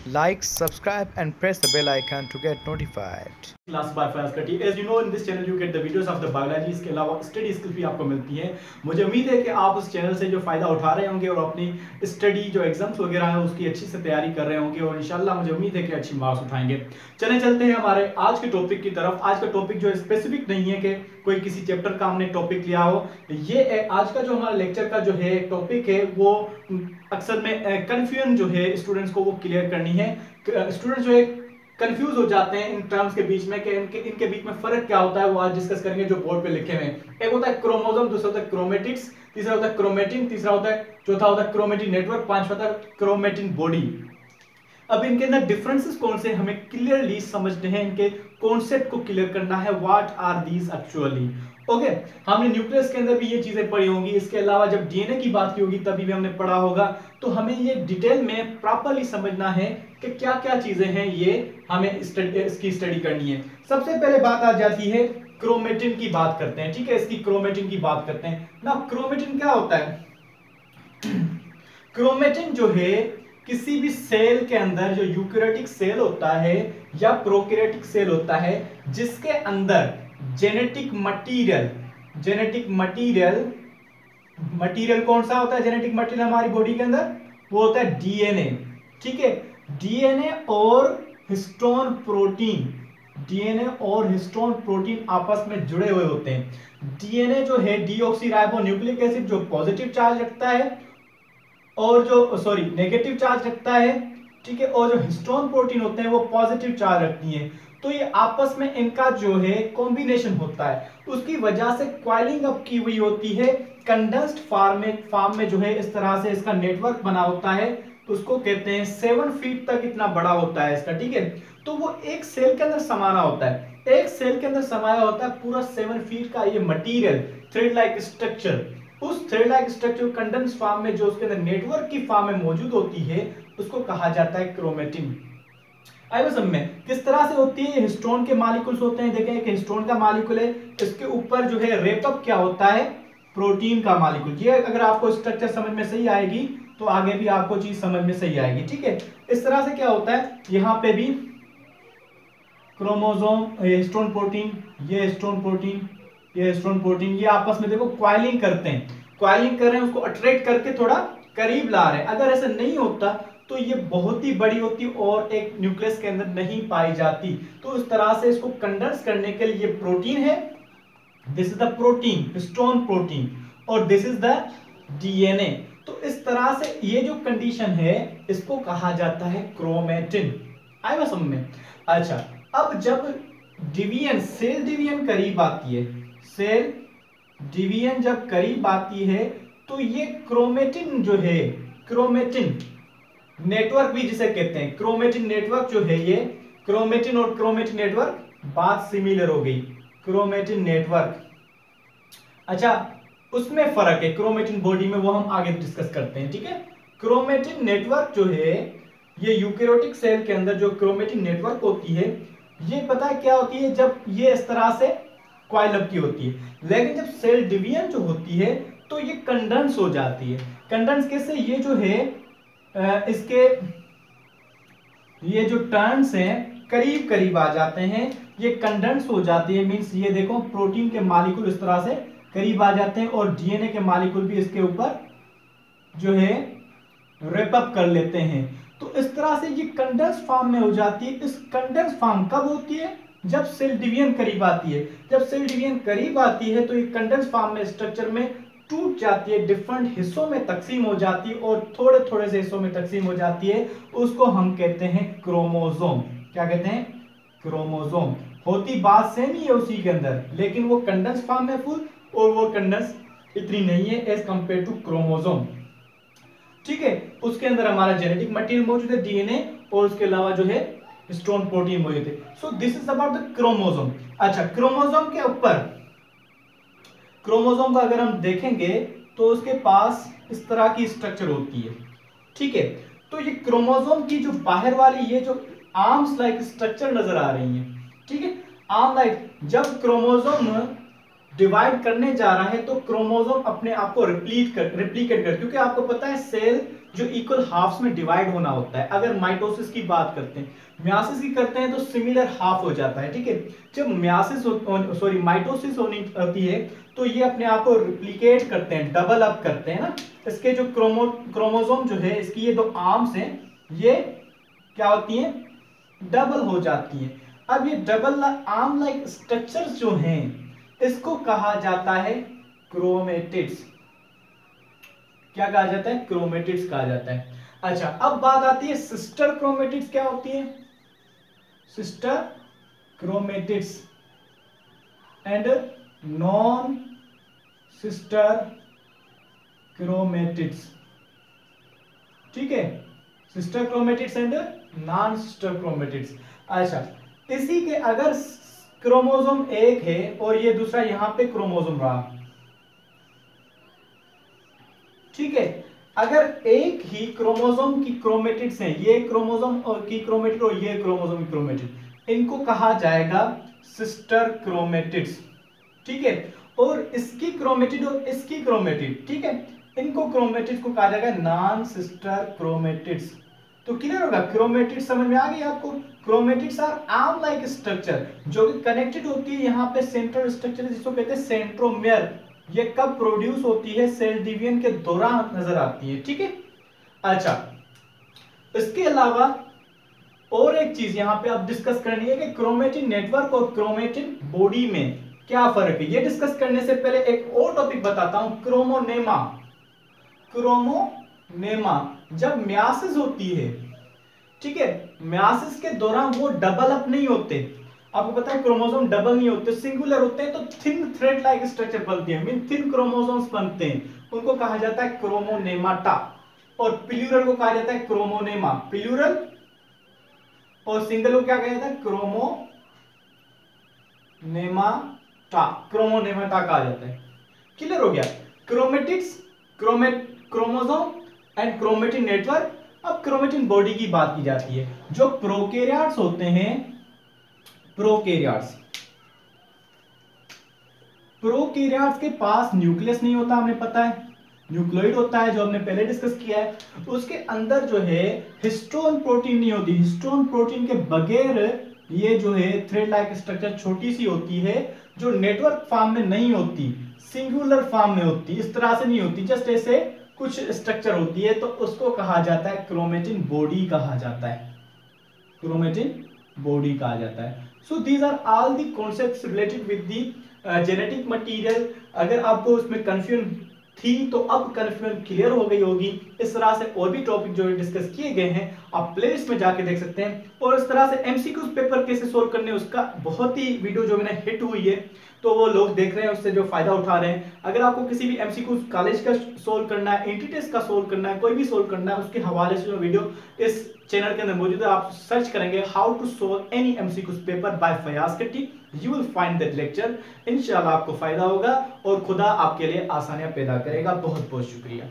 Like, subscribe and press the bell icon to get notified. Class by Fayaz Katti. As you know in this channel you get the videos of the biology, इसके अलावा study skills भी आपको मिलती हैं। मुझे उम्मीद है कि आप उस चैनल से जो फायदा उठा रहे होंगे और अपनी स्टडी जो एग्जाम्स वगैरह हैं उसकी अच्छी से तैयारी कर रहे होंगे और इंशाल्लाह मुझे उम्मीद है कि अच्छी मार्क्स उठाएंगे। चलते हैं हमारे आज के टॉपिक की तरफ। आज का टॉपिक जो स्पेसिफिक नहीं है कि कोई किसी चैप्टर का हमने टॉपिक लिया हो, ये आज का जो हमारा लेक्चर का जो है टॉपिक है वो अक्सर में कंफ्यूजन जो है स्टूडेंट्स को वो क्लियर करनी है। स्टूडेंट्स जो है कंफ्यूज हो जाते हैं इन टर्म्स के बीच में कि इनके बीच में फर्क क्या होता है, वो आज डिस्कस करेंगे जो बोर्ड पे लिखे हुए हैं। एक होता है क्रोमोसोम, दूसरा होता है क्रोमेटिक्स, तीसरा होता है क्रोमेटिन, तीसरा होता है चौथा होता है क्रोमेटिन नेटवर्क, पांचवा होता है क्रोमेटिन बॉडी। अब इनके अंदर डिफरेंसेस कौन से हमें क्लियरली समझने हैं, इनके कॉन्सेप्ट को क्लियर करना है। What are these actually. Okay, हमने न्यूक्लियस के अंदर भी ये चीजें पढ़ी होंगी, इसके अलावा जब डीएनए की बात की होगी तभी भी हमने पढ़ा होगा। तो हमें ये डिटेल में प्रॉपर्ली समझना है कि क्या क्या चीजें हैं, ये हमें इसकी स्टडी करनी है। सबसे पहले बात आ जाती है क्रोमेटिन की बात करते हैं। ठीक है, इसकी क्रोमेटिन की बात करते हैं ना। क्रोमेटिन क्या होता है? क्रोमेटिन जो है किसी भी सेल के अंदर, जो यूकैरियोटिक सेल होता है या प्रोकैरियोटिक सेल होता है, जिसके अंदर जेनेटिक मटेरियल कौन सा होता है? जेनेटिक मटेरियल हमारी बॉडी के अंदर वो होता है डीएनए। ठीक है, डीएनए और हिस्टोन प्रोटीन आपस में जुड़े हुए होते हैं। डीएनए जो है डीऑक्सीराइबोन्यूक्लिक एसिड जो पॉजिटिव चार्ज रखता है और जो नेगेटिव चार्ज रखता है। ठीक है, और जो हिस्टोन प्रोटीन होते हैं वो पॉजिटिव चार्ज रखती हैं। तो ये आपस में इनका जो है कॉम्बिनेशन होता है, उसकी वजह से क्वाइलिंग अप की हुई होती है। कंडेंस्ड फॉर्म में जो है इस तरह से इसका नेटवर्क बना होता है, तो उसको कहते हैं 7 फीट तक इतना बड़ा होता है इसका। ठीक है, तो वो एक सेल के अंदर समाना होता है, एक सेल के अंदर समाया होता है पूरा 7 फीट का ये मटीरियल, थ्रेड लाइक स्ट्रक्चर। उस thread like structure condensed form में जो उसके अंदर नेटवर्क की फॉर्म में मौजूद होती है उसको कहा जाता है क्रोमेटिन। आई समझ में किस तरह से होती है? हिस्टोन के मॉलिक्यूल्स होते हैं। देखें, एक हिस्टोन का मॉलिक्यूल है, इसके ऊपर जो है रेपअप क्या होता है? प्रोटीन का मॉलिक्यूल। ये अगर आपको स्ट्रक्चर समझ में सही आएगी तो आगे भी आपको चीज समझ में सही आएगी। ठीक है, इस तरह से क्या होता है, यहां पे भी क्रोमोसोम, ये हिस्टोन प्रोटीन, ये हिस्टोन प्रोटीन, ये हिस्टोन प्रोटीन, ये आपस में देखो क्वाइलिंग करते हैं, क्वाइलिंग कर रहे हैं, उसको अट्रैक्ट करके थोड़ा करीब ला रहे हैं। अगर ऐसा नहीं होता तो ये बहुत ही बड़ी होती और एक न्यूक्लियस के अंदर नहीं पाई जाती। तो इस तरह से इसको कंडेंस करने के लिए प्रोटीन है, this is the protein, histone protein, और दिस इज द डीएनए। तो इस तरह से ये जो कंडीशन है इसको कहा जाता है क्रोमेटिन। आएगा समझ में? अच्छा, अब जब डिवीजन, सेल डिवीजन करीब आती है, सेल डिवीजन जब करीब आती है तो ये क्रोमेटिन जो है, क्रोमेटिन नेटवर्क भी जिसे कहते हैं, क्रोमेटिन नेटवर्क जो है, ये क्रोमेटिन और क्रोमेटिन नेटवर्क बात सिमिलर हो गई, क्रोमेटिन नेटवर्क। अच्छा, उसमें फर्क है क्रोमेटिन बॉडी में, वो हम आगे डिस्कस करते हैं। ठीक है, क्रोमेटिन नेटवर्क जो है ये यूकैरियोटिक सेल के अंदर जो क्रोमेटिन नेटवर्क होती है, ये पता है क्या होती है? जब ये इस तरह से कॉइल अप की होती है, लेकिन जब सेल डिवीजन जो होती है तो ये कंडेंस हो जाती है। कंडेंस कैसे? ये जो है इसके ये जो टर्न्स हैं करीब करीब आ जाते हैं, ये कंडेंस हो जाती है। मींस ये देखो प्रोटीन के मॉलिक्यूल इस तरह से करीब आ जाते हैं और डीएनए के मॉलिक्यूल भी इसके ऊपर जो है रेप अप कर लेते हैं। तो इस तरह से ये कंडेंस फॉर्म में हो जाती है। इस कंडेंस फॉर्म कब होती है? जब सेल डिवीजन करीब आती है। जब सेल डिवीजन करीब आती है तो ये कंडेंस फॉर्म में स्ट्रक्चर में टूट जाती है, डिफरेंट हिस्सों में तकसीम हो जाती है और थोड़े थोड़े से हिस्सों में तकसीम हो जाती है। उसको हम कहते हैं क्रोमोसोम। क्या कहते हैं? क्रोमोसोम। होती बात सेम ही है उसी के अंदर, लेकिन वो कंडेंस फॉर्म में फुल और वो कंडेंस इतनी नहीं है एज कंपेयर टू क्रोमोसोम। ठीक है, उसके अंदर हमारा जेनेटिक मटेरियल मौजूद है, डीएनए, और उसके अलावा जो है हिस्टोन प्रोटीन मौजूद है। So this is about the chromosome. अच्छा, क्रोमोसोम के ऊपर, क्रोमोसोम को अगर हम देखेंगे तो उसके पास इस तरह की स्ट्रक्चर होती है। ठीक है, तो ये क्रोमोसोम की जो बाहर वाली ये जो आर्म्स लाइक स्ट्रक्चर नजर आ रही है, ठीक है, आर्म लाइक, जब क्रोमोसोम डिवाइड करने जा रहा है तो क्रोमोसोम अपने आप को रिप्लीकेट कर, क्योंकि आपको पता है सेल जो इक्वल हाफ्स में डिवाइड होना होता है। अगर माइटोसिस की बात करते हैं, म्यासिस की करते हैं, तो सिमिलर हाफ हो जाता है, ठीक है। जब माइटोसिस होती है तो ये अपने आप को रिप्लिकेट करते हैं, डबल अप करते हैं ना। इसके जो क्रोमोसोम जो है, इसकी ये दो आर्म्स हैं, ये क्या होती हैं, डबल हो जाती है। अब ये डबल आर्म लाइक स्ट्रक्चर्स जो हैं, इसको कहा जाता है क्रोमेटिड्स। क्या कहा जाता है, क्रोमेटिड्स कहा जाता है। अच्छा, अब बात आती है सिस्टर क्रोमेटिड्स क्या होती है। Sister chromatids and non sister chromatids, ठीक है। Sister chromatids and non sister chromatids. अच्छा, इसी के अगर क्रोमोसोम एक है और ये दूसरा यहां पे क्रोमोसोम रहा, ठीक है। अगर एक ही क्रोमोसोम की क्रोमेटिड्स हैं, ये क्रोमोसोम और की क्रोमेटिड और ये क्रोमोसोम की क्रोमेटिड, इनको कहा जाएगा सिस्टर क्रोमेटिड्स, ठीक है। और इसकी क्रोमेटिड और इसकी क्रोमेटिड, ठीक है, इनको क्रोमेटिड्स को कहा जाएगा नॉन सिस्टर क्रोमेटिड्स। तो क्लियर होगा, क्रोमेटिड समझ में आ गई आपको। Chromatids are arm like structure जो कि कनेक्टेड होती है यहाँ पे सेंट्रल स्ट्रक्चर जिसको कहते हैं सेंट्रोमियर। ये कब प्रोड्यूस होती है, सेल डिवीजन के दौरान नजर आती है, ठीक है। अच्छा, इसके अलावा और एक चीज यहां पे आप डिस्कस करनी है कि क्रोमेटिन नेटवर्क और क्रोमेटिन बॉडी में क्या फर्क है। ये डिस्कस करने से पहले एक और टॉपिक बताता हूं, क्रोमोनेमा। क्रोमोनेमा जब म्यासिस होती है, ठीक है, म्यासिस के दौरान वो डबल अप नहीं होते। आपको पता है क्रोमोसोम डबल नहीं होते, सिंगुलर होते हैं, तो थिन थ्रेड लाइक स्ट्रक्चर बनती है, मीन थिन क्रोमोसोम्स बनते हैं, उनको कहा जाता है क्रोमोनेमाटा। और प्लूरल को कहा जाता है क्रोमोनेमा, प्लूरल। और सिंगल को क्या कहा जाता है, क्रोमोनेमाटा, क्रोमोनेमाटा कहा जाता है। क्लियर हो गया, chromatids, chromosome and chromatin network. अब क्रोमेटिन बॉडी की बात की जाती है। जो प्रोकैरियोट्स होते हैं, प्रोकैरियोट्स के पास न्यूक्लियस नहीं होता, हमें पता है, न्यूक्लियोइड होता है जो हमने पहले डिस्कस किया है। उसके अंदर जो है हिस्टोन प्रोटीन नहीं होती। हिस्टोन प्रोटीन के बगैर ये जो है थ्रेड लाइक स्ट्रक्चर छोटी सी होती है, जो नेटवर्क फॉर्म में नहीं होती, सिंगुलर फॉर्म में होती, इस तरह से नहीं होती, जस्ट ऐसे कुछ स्ट्रक्चर होती है, तो उसको कहा जाता है क्रोमेटिन बॉडी कहा जाता है, क्रोमेटिन बॉडी कहा जाता है। So these are all the concepts related with the genetic material. अगर आपको उसमें कंफ्यूजन थी तो अब कंफ्यूजन क्लियर हो गई होगी। इस तरह से और भी टॉपिक जो डिस्कस किए गए हैं आप प्लेलिस्ट में जाके देख सकते हैं। और इस तरह से एमसीक्यूज पेपर कैसे सोल्व करने, उसका बहुत ही वीडियो जो मैंने हिट हुई है, तो वो लोग देख रहे हैं, उससे जो फायदा उठा रहे हैं। अगर आपको किसी भी एमसीक्यूज कॉलेज का सोल्व करना है, एंट्री टेस्ट का सोल्व करना है, कोई भी सोल्व करना है, उसके हवाले से जो वीडियो इस चैनल के अंदर मौजूद है, आप सर्च करेंगे how to solve any MCQs paper by Fayaz Katti, you will find that lecture. इंशाल्लाह आपको फायदा होगा और खुदा आपके लिए आसानियां पैदा करेगा। बहुत बहुत शुक्रिया।